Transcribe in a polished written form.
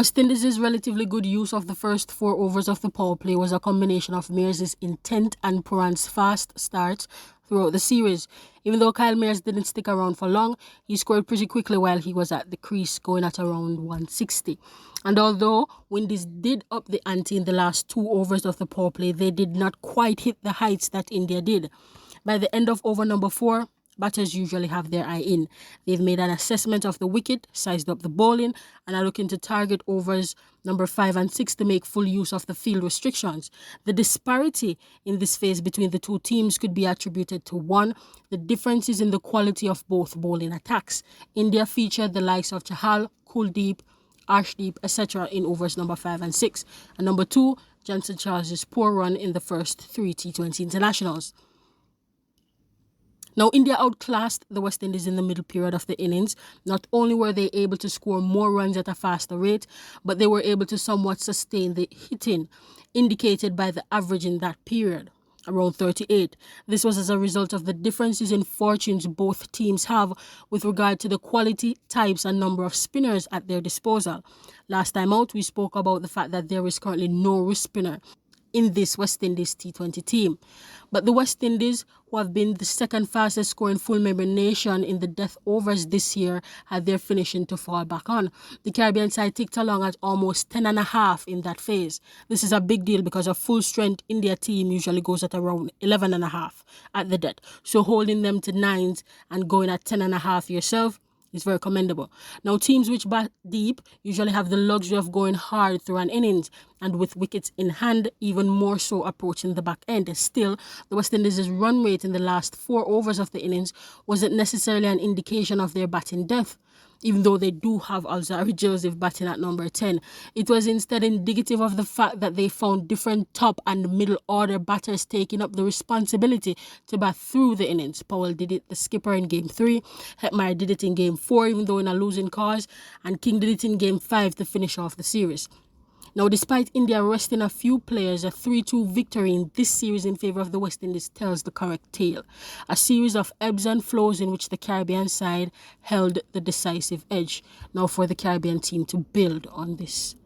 West Indies' relatively good use of the first 4 overs of the power play was a combination of Mears' intent and Pooran's fast starts throughout the series. Even though Kyle Mears didn't stick around for long, he scored pretty quickly while he was at the crease, going at around 160. And although Windies did up the ante in the last 2 overs of the power play, they did not quite hit the heights that India did. By the end of over number 4, batters usually have their eye in. They've made an assessment of the wicket, sized up the bowling, and are looking to target overs number 5 and 6 to make full use of the field restrictions. The disparity in this phase between the two teams could be attributed to 1, the differences in the quality of both bowling attacks. India featured the likes of Chahal, Kuldeep, Arshdeep, etc. in overs number 5 and 6. And number 2, Johnson Charles' poor run in the first 3 T20 internationals. Now, India outclassed the West Indies in the middle period of the innings. Not only were they able to score more runs at a faster rate, but they were able to somewhat sustain the hitting indicated by the average in that period, around 38. This was as a result of the differences in fortunes both teams have with regard to the quality, types and number of spinners at their disposal. Last time out, we spoke about the fact that there is currently no wrist spinner in this West Indies T20 team. But the West Indies, who have been the second fastest scoring full-member nation in the death overs this year, had their finishing to fall back on. The Caribbean side ticked along at almost 10.5 in that phase. This is a big deal because a full-strength India team usually goes at around 11.5 at the death. So holding them to 9s and going at 10.5 yourself is very commendable. Now, teams which bat deep usually have the luxury of going hard through an innings, and with wickets in hand, even more so approaching the back end. Still, the West Indies' run rate in the last 4 overs of the innings wasn't necessarily an indication of their batting depth, even though they do have Alzari Joseph batting at number 10. It was instead indicative of the fact that they found different top and middle order batters taking up the responsibility to bat through the innings. Powell did it, the skipper, in Game 3. Hetmeyer did it in Game 4, even though in a losing cause. And King did it in Game 5 to finish off the series. Now, despite India resting a few players, a 3-2 victory in this series in favour of the West Indies tells the correct tale. A series of ebbs and flows in which the Caribbean side held the decisive edge. Now for the Caribbean team to build on this.